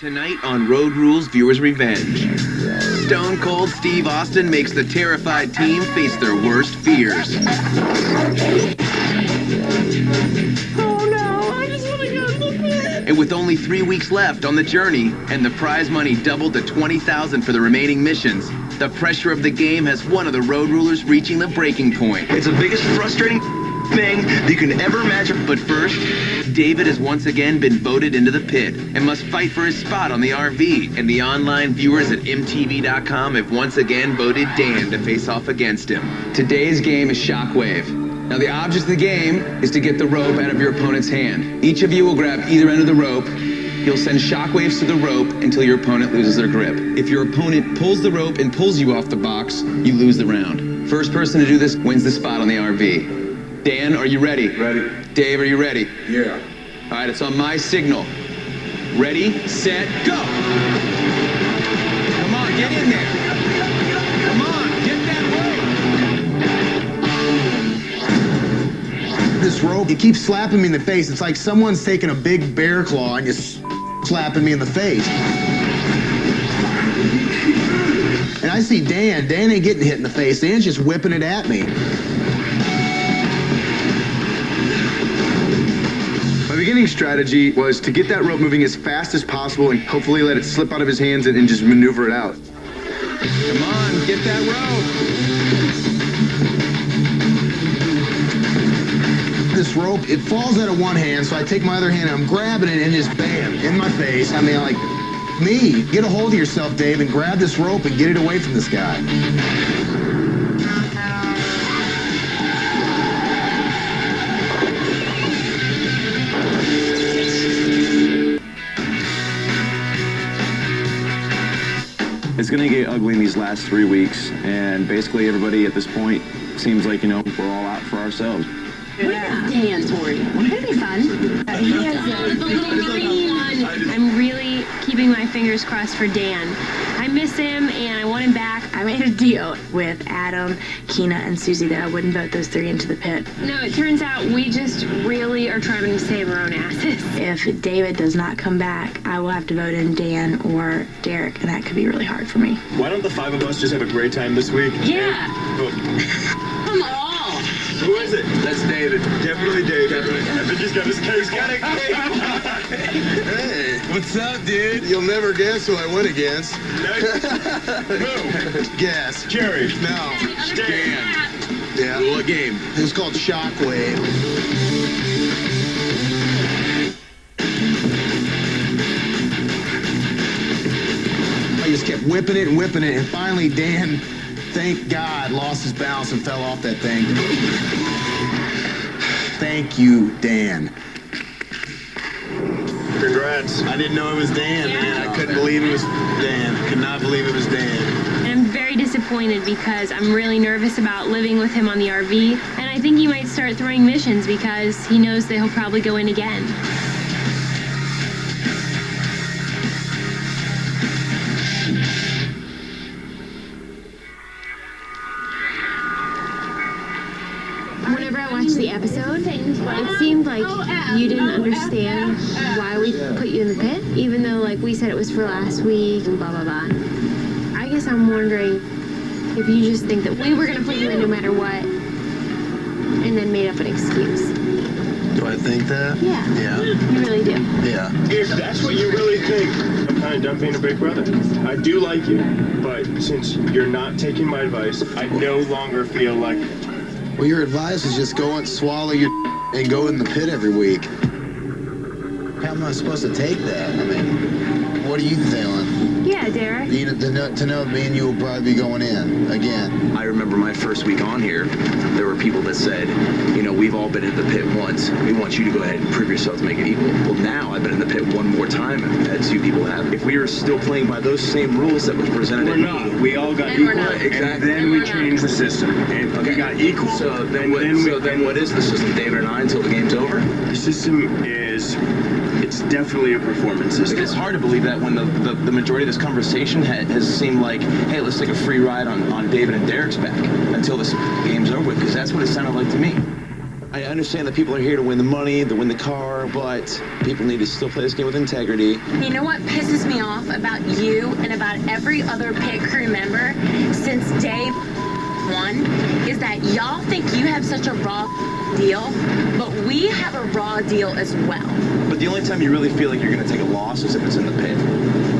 Tonight on Road Rules Viewers Revenge. Stone Cold Steve Austin makes the terrified team face their worst fears. Oh no, I just want to go to the pit! And with only 3 weeks left on the journey, and the prize money doubled to $20,000 for the remaining missions, the pressure of the game has one of the road rulers reaching the breaking point. It's the biggest frustrating thing that you can ever imagine. But first, David has once again been voted into the pit and must fight for his spot on the RV. And the online viewers at MTV.com have once again voted Dan to face off against him. Today's game is Shockwave. Now the object of the game is to get the rope out of your opponent's hand. Each of you will grab either end of the rope. You'll send shockwaves to the rope until your opponent loses their grip. If your opponent pulls the rope and pulls you off the box, you lose the round. First person to do this wins the spot on the RV. Dan, are you ready? Ready. Dave, are you ready? Yeah. All right, it's on my signal. Ready, set, go! Come on, get in there. Come on, get that rope. This rope, it keeps slapping me in the face. It's like someone's taking a big bear claw and just slapping me in the face. And I see Dan. Dan ain't getting hit in the face. Dan's just whipping it at me. My beginning strategy was to get that rope moving as fast as possible and hopefully let it slip out of his hands and just maneuver it out. Come on, get that rope. This rope, it falls out of one hand, so I take my other hand and I'm grabbing it and just bam, in my face. I mean, like, me, get a hold of yourself, Dave, and grab this rope and get it away from this guy. It's going to get ugly in these last 3 weeks, and basically everybody at this point seems like, we're all out for ourselves. Yeah. Dan, Tori. It'll be fun. He has a little green one. I'm really keeping my fingers crossed for Dan. I miss him and I want him back. I made a deal with Adam, Keena, and Susie that I wouldn't vote those three into the pit. No, it turns out we just really are trying to save our own asses. If David does not come back, I will have to vote in Dan or Derek, and that could be really hard for me. Why don't the 5 of us just have a great time this week? Yeah. Come on. Who is it? That's David. Definitely David. I think he's got his case. Hey, what's up, dude? You'll never guess who I went against. Who? Guess. Jerry. No. Dan. Yeah. What game? It was called Shockwave. I just kept whipping it, and finally Dan, thank God, lost his balance and fell off that thing. Thank you, Dan. Congrats. I didn't know it was Dan, man. I couldn't believe it was Dan. Could not believe it was Dan. And I'm very disappointed because I'm really nervous about living with him on the RV. And I think he might start throwing missions because he knows that he'll probably go in again. Whenever I watched the episode, it seemed like you didn't understand why we put you in the pit, even though we said it was for last week and blah, blah, blah. I guess I'm wondering if you just think that we were going to put you in no matter what and then made up an excuse. Do I think that? Yeah. Yeah. You really do. Yeah. If that's what you really think, I'm kind of done being a big brother. I do like you, but since you're not taking my advice, I no longer feel like... Well, your advice is just go and swallow your and go in the pit every week. How am I supposed to take that? I mean, what are you feeling? Yeah, Derek. To know me and you will probably be going in again. I remember my first week on here, there were people that said, we've all been in the pit once. We want you to go ahead and prove yourself to make it equal. Well, now I've been in the pit one more time, as you people have. If we were still playing by those same rules that was presented We're to not. me... We all got And equal. we're not. Exactly. And then we changed the system. And we got equal. So then what is the system, David and I, until the game's over? The system is... It's definitely a performance system. It's hard to believe that when the majority of this conversation has seemed like, hey, let's take a free ride on David and Derek's back until this game's over with, because that's what it sounded like to me. I understand that people are here to win the money, to win the car, but people need to still play this game with integrity. You know what pisses me off about you and about every other pit crew member since day one is that y'all think you have such a raw deal, but we have a raw deal as well. But the only time you really feel like you're going to take a loss is if it's in the pit.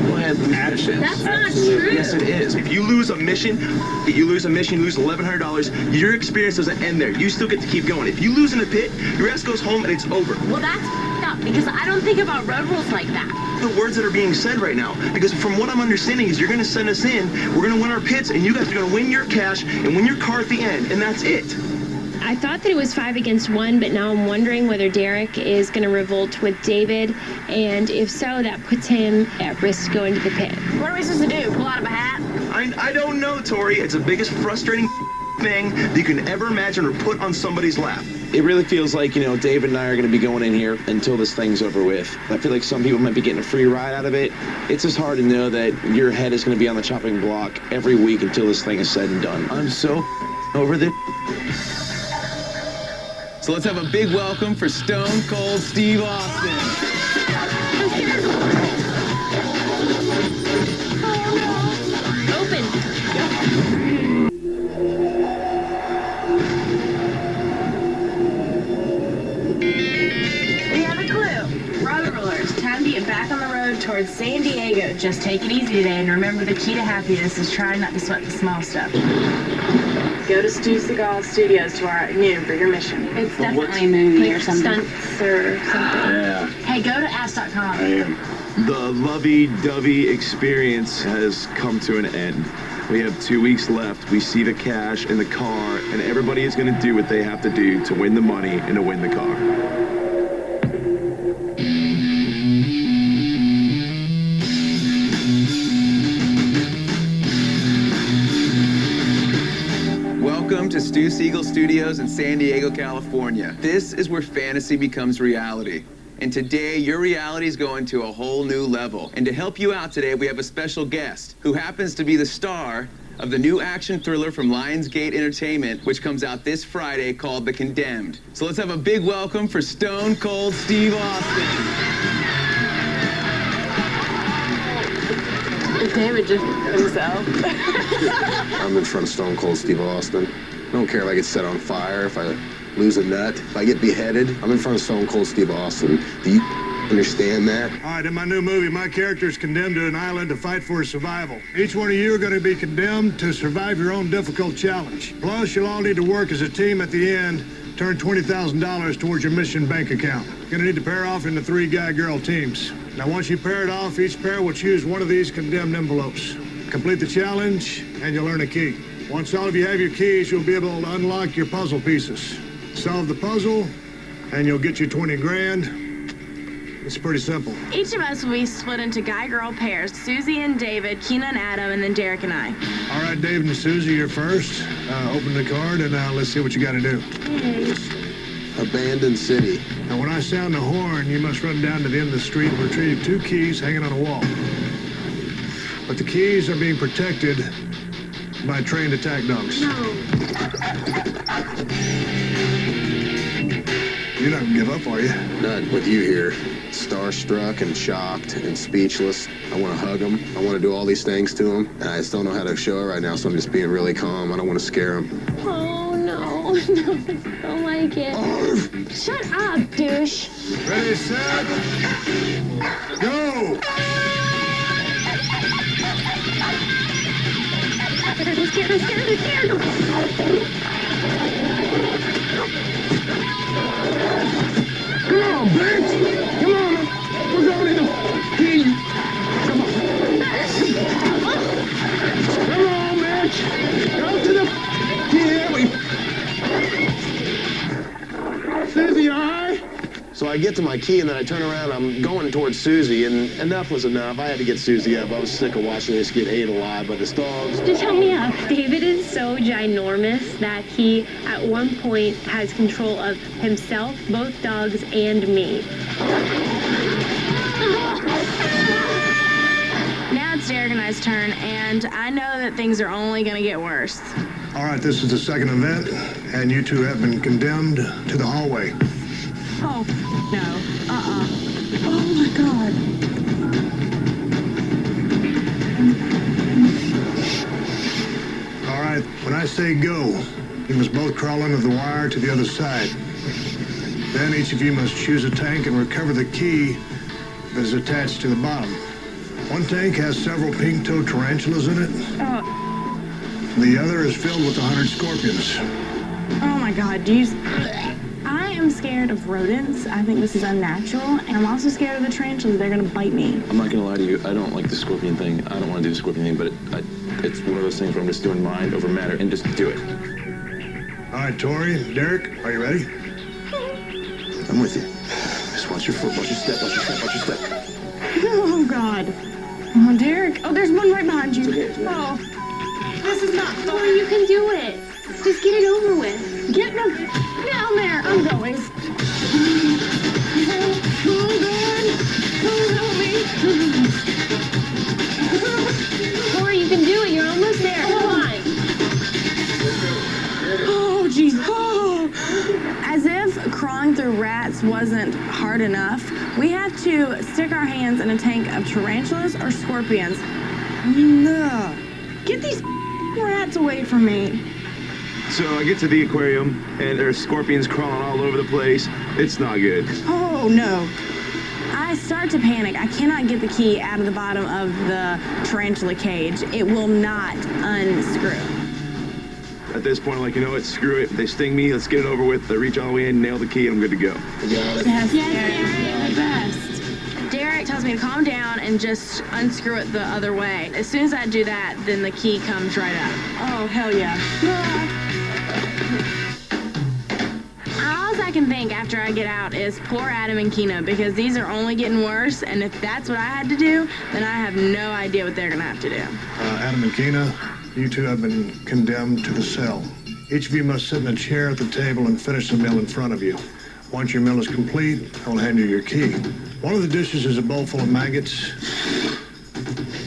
Go ahead, lose missions. That's not true. Yes, it is. If you lose a mission, you lose $1,100, your experience doesn't end there. You still get to keep going. If you lose in the pit, your ass goes home and it's over. Well, that's up because I don't think about road rules like that. The words that are being said right now, because from what I'm understanding is you're going to send us in, we're going to win our pits, and you guys are going to win your cash and win your car at the end, and that's it. I thought that it was 5 against 1, but now I'm wondering whether Derek is going to revolt with David, and if so, that puts him at risk going to the pit. What are we supposed to do? Pull out of a hat? I don't know, Tori. It's the biggest frustrating thing that you can ever imagine or put on somebody's lap. It really feels like, David and I are going to be going in here until this thing's over with. I feel like some people might be getting a free ride out of it. It's just hard to know that your head is going to be on the chopping block every week until this thing is said and done. I'm so over this. So let's have a big welcome for Stone Cold Steve Austin. Open. We have a clue. Road rollers, time to get back on the road towards San Diego. Just take it easy today, and remember the key to happiness is trying not to sweat the small stuff. Go to Stu Seagal Studios tomorrow at noon for your mission. It's definitely a movie or something. Stunts or something. Yeah, Hey, go to ask.com. I am. The lovey-dovey experience has come to an end. We have 2 weeks left. We see the cash in the car, and everybody is going to do what they have to do to win the money and to win the car. Welcome to Stu Siegel Studios in San Diego, California. This is where fantasy becomes reality. And today, your reality is going to a whole new level. And to help you out today, we have a special guest who happens to be the star of the new action thriller from Lionsgate Entertainment, which comes out this Friday, called The Condemned. So let's have a big welcome for Stone Cold Steve Austin. David just himself. I'm in front of Stone Cold Steve Austin. I don't care if I get set on fire, if I lose a nut, if I get beheaded. I'm in front of Stone Cold Steve Austin. Do you understand that? All right, in my new movie, my character is condemned to an island to fight for his survival. Each one of you are going to be condemned to survive your own difficult challenge. Plus, you'll all need to work as a team at the end, turn $20,000 towards your mission bank account. You're going to need to pair off into 3 guy-girl teams. Now, once you pair it off, each pair will choose one of these condemned envelopes. Complete the challenge, and you'll earn a key. Once all of you have your keys, you'll be able to unlock your puzzle pieces. Solve the puzzle, and you'll get your 20 grand. It's pretty simple. Each of us will be split into guy-girl pairs. Susie and David, Keena and Adam, and then Derek and I. All right, David and Susie, you're first. Open the card, and let's see what you got to do. Abandoned city. Now, when I sound the horn, you must run down to the end of the street and retrieve 2 keys hanging on a wall. But the keys are being protected by trained attack dogs. No. You're not gonna give up, are you? Not with you here. Starstruck and shocked and speechless. I want to hug him. I want to do all these things to him. And I just don't know how to show it right now, so I'm just being really calm. I don't want to scare him. Oh, no. No, I don't like it. Shut up, douche. Ready, set, go! I'm scared, I'm scared, I'm scared. Come on, bitch! Come on! We're going in the key! Come on! Come on, bitch! Go to the key! Susie, all right? So I get to my key, and then I turn around. I'm going towards Susie, and enough was enough. I had to get Susie up. I was sick of watching this get ate alive by this dogs. Just help me out. David is so ginormous that he, at one point, has control of himself, both dogs, and me. Now it's Derek and I's guys' turn, and I know that things are only going to get worse. All right, this is the second event, and you two have been condemned to the hallway. Oh, no. Oh, my God. All right, when I say go, you must both crawl under the wire to the other side. Then each of you must choose a tank and recover the key that is attached to the bottom. One tank has several pink-toed tarantulas in it. Oh, The other is filled with 100 scorpions. oh my God, I am scared of rodents. I think this is unnatural, and I'm also scared of the tarantulas. They're gonna bite me. I'm not gonna lie to you. I don't like the scorpion thing. I don't want to do the scorpion thing, but it's one of those things where I'm just doing mind over matter and just do it. All right, Tori, Derek, are you ready? I'm with you. Just watch your foot, watch your step, watch your step, watch your step. Oh, God. Oh, Derek. Oh, there's one right behind you. Oh, this is not fun. Tori, you can do it. Just get it over with. Get down there. I'm going. Tori, you can do it. You're almost there. Come on. Oh, jeez. Oh. As if crawling through rats wasn't hard enough, we have to stick our hands in a tank of tarantulas or scorpions. No. Get these rats away from me. So I get to the aquarium, and there's scorpions crawling all over the place. It's not good. Oh, no. I start to panic. I cannot get the key out of the bottom of the tarantula cage. It will not unscrew. At this point, I'm like, you know what, screw it. They sting me, let's get it over with. I reach all the way in, nail the key, and I'm good to go. Yes, Derek, the best. Derek tells me to calm down and just unscrew it the other way. As soon as I do that, then the key comes right up. Oh, hell yeah. All I can think after I get out is poor Adam and Kina, because these are only getting worse, and if that's what I had to do, then I have no idea what they're gonna have to do. Adam and Kina, you two have been condemned to the cell. Each of you must sit in a chair at the table and finish the meal in front of you. Once your meal is complete, I will hand you your key. One of the dishes is a bowl full of maggots.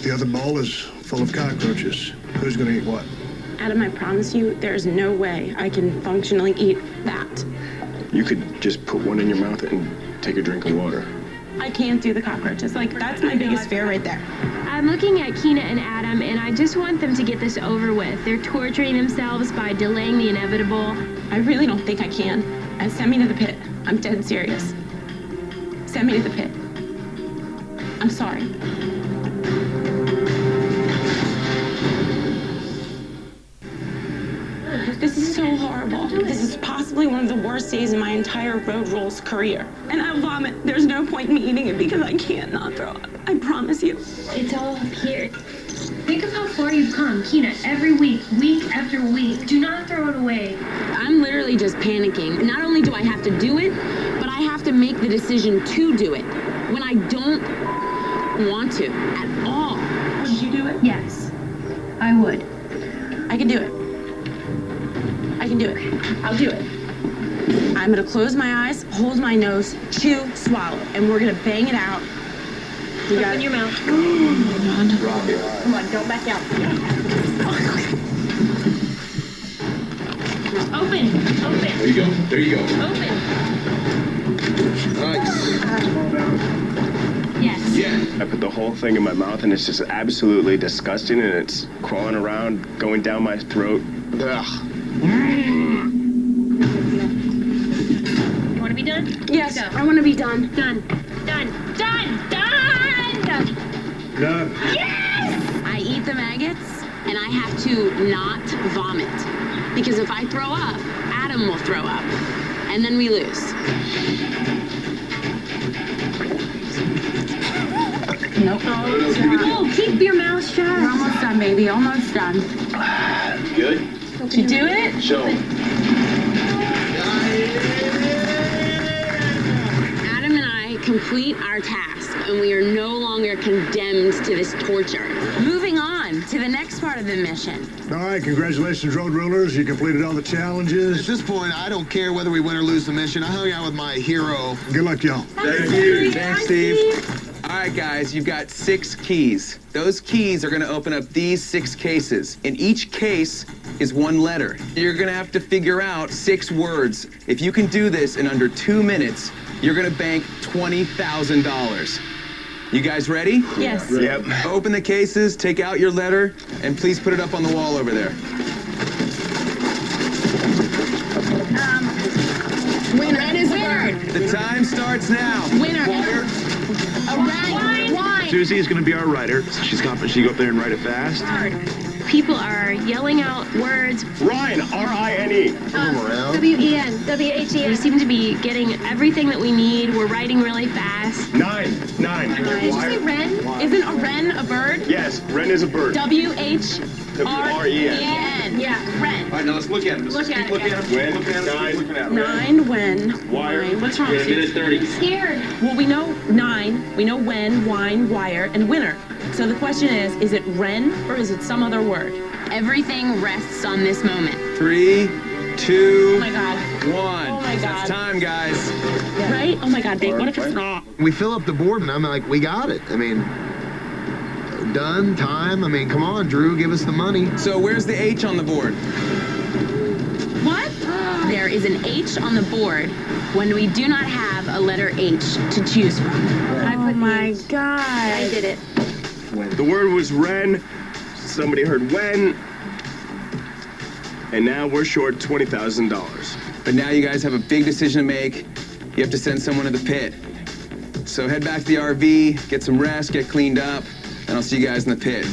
The other bowl is full of cockroaches. Who's gonna eat what? Adam, I promise you, there's no way I can functionally eat that. You could just put one in your mouth and take a drink of water. I can't do the cockroaches. Like, that's my biggest fear right there. I'm looking at Kina and Adam, and I just want them to get this over with. They're torturing themselves by delaying the inevitable. I really don't think I can. And send me to the pit. I'm dead serious. Send me to the pit. I'm sorry. This is so horrible. This is possibly one of the worst days in my entire road rules career. And I vomit. There's no point in me eating it because I can't not throw up. I promise you. It's all up here. Think of how far you've come, Kina, every week after week. Do not throw it away. I'm literally just panicking. Not only do I have to do it, but I have to make the decision to do it when I don't want to at all. Would you do it? Yes, I would. I can do it. I can do it. I'll do it. I'm gonna close my eyes, hold my nose, chew, swallow, and we're gonna bang it out. You got it? Open your mouth. Come on, don't back out. Open. There you go. There you go. Open. Nice. Yes. Yeah. I put the whole thing in my mouth, and it's just absolutely disgusting, and it's crawling around, going down my throat. Ugh. You want to be done? Yes, Go. I wanna be done. Done. Done. Done. Yes! I eat the maggots, and I have to not vomit. Because if I throw up, Adam will throw up. And then we lose. Nope. No, keep your mouth shut. We're almost done, baby. Almost done. Good? Did you do it? Show 'em. Adam and I complete our task, and we are no longer condemned to this torture. Moving on to the next part of the mission. All right, congratulations, road rulers. You completed all the challenges. At this point, I don't care whether we win or lose the mission. I hung out with my hero. Good luck, y'all. Thank you. Thanks, Steve. All right, guys, you've got 6 keys. Those keys are gonna open up these 6 cases. In each case is 1 letter. You're gonna have to figure out 6 words. If you can do this in under 2 minutes, you're gonna bank $20,000. You guys ready? Yes. Yep. Open the cases, take out your letter, and please put it up on the wall over there. Winner. Red is a bird. The time starts now. Winner. A red. Wine. Susie is going to be our writer. She's confident she can go up there and write it fast. People are yelling out words. Ryan, R-I-N-E. W-E-N. W-H-E-N. We seem to be getting everything that we need. We're writing really fast. 9. Did you say wren? Isn't a wren a bird? Yes, wren is a bird. W-H-R-E-N. W-R-E-N. Yeah, wren. All right, now let's look at him. Look at it. When, 9, 9, when, Wire. wine. What's wrong with you? 30. Scared. Well, we know 9, we know when, wine, wire, and winner. So the question is it wren or is it some other word? Everything rests on this moment. 3, 2, Oh my God. 1. Oh my God. That's time, guys. Right? Oh my God, babe, what if it's not? We fill up the board, and I'm like, we got it. I mean, done, time. I mean, come on, Drew, give us the money. So where's the H on the board? What? There is an H on the board when we do not have a letter H to choose from. Oh my God. I did it. The word was wren. Somebody heard when. And now we're short $20,000. But now you guys have a big decision to make. You have to send someone to the pit. So head back to the RV, get some rest, get cleaned up, and I'll see you guys in the pit.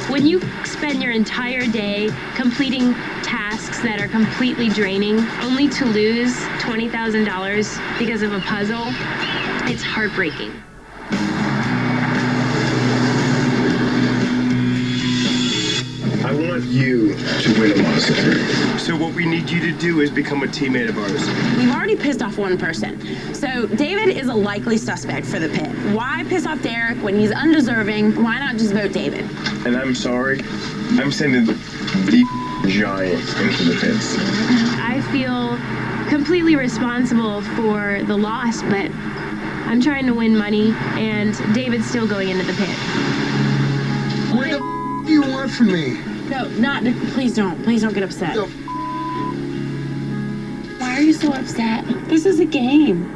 When you spend your entire day completing tasks that are completely draining, only to lose $20,000 because of a puzzle, it's heartbreaking. I want you to win a monster. So what we need you to do is become a teammate of ours. We've already pissed off one person. So David is a likely suspect for the pit. Why piss off Derek when he's undeserving? Why not just vote David? And I'm sorry, I'm sending the giant into the pits. I feel completely responsible for the loss, but I'm trying to win money, and David's still going into the pit. What the do you want from me? No, please don't get upset. No. Why are you so upset? This is a game.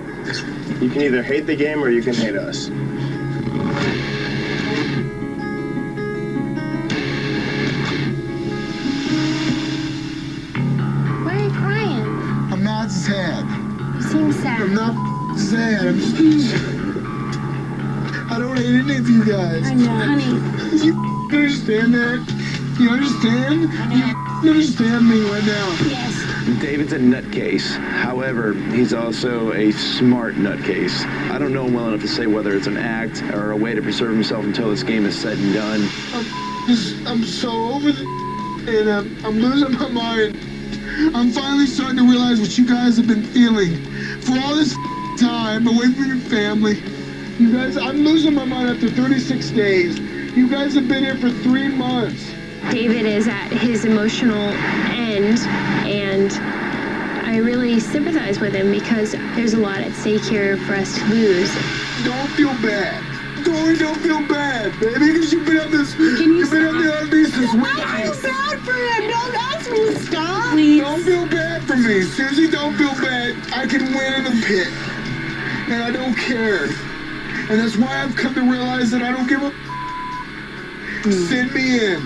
You can either hate the game or you can hate us. Why are you crying? I'm not sad. You seem sad. I'm not sad. I'm just... I don't hate any of you guys. I know, honey. You understand that? You understand? You understand me right now? Yes. David's a nutcase. However, he's also a smart nutcase. I don't know him well enough to say whether it's an act or a way to preserve himself until this game is said and done. I'm so over the and I'm losing my mind. I'm finally starting to realize what you guys have been feeling for all this time away from your family. You guys, I'm losing my mind after 36 days. You guys have been here for 3 months. David is at his emotional end, and I really sympathize with him because there's a lot at stake here for us to lose. Don't feel bad. Don't feel bad, baby, because you've been on this. You've been on the RV since weeks. I feel bad for him. Don't ask me to stop. Please. Don't feel bad for me, Susie. Don't feel bad. I can win in the pit, and I don't care. And that's why I've come to realize that I don't give a. Send me in.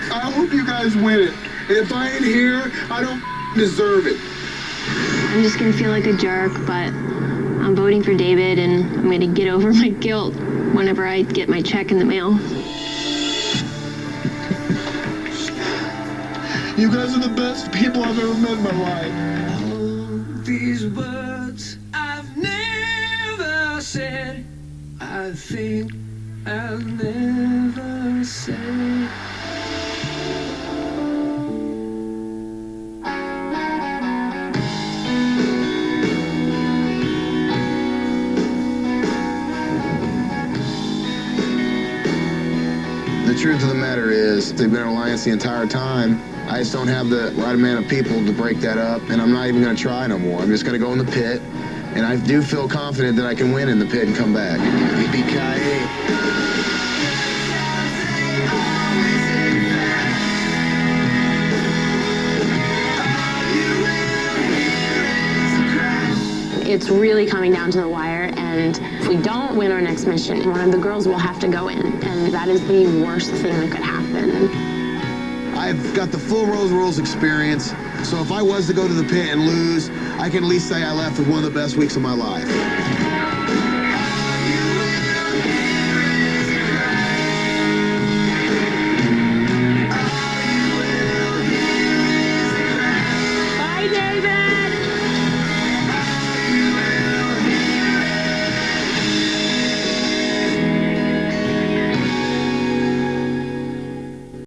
I hope you guys win it. And if I ain't here, I don't deserve it. I'm just gonna feel like a jerk, but I'm voting for David, and I'm gonna get over my guilt whenever I get my check in the mail. You guys are the best people I've ever met in my life. All these words I've never said, I think I'll never say. The truth of the matter is, they've been an alliance the entire time. I just don't have the right amount of people to break that up, and I'm not even going to try no more. I'm just going to go in the pit And I do feel confident that I can win in the pit and come back. It's really coming down to the wire, and if we don't win our next mission, one of the girls will have to go in, and that is the worst thing that could happen. I've got the full Rose Rules experience, so if I was to go to the pit and lose, I can at least say I left with one of the best weeks of my life.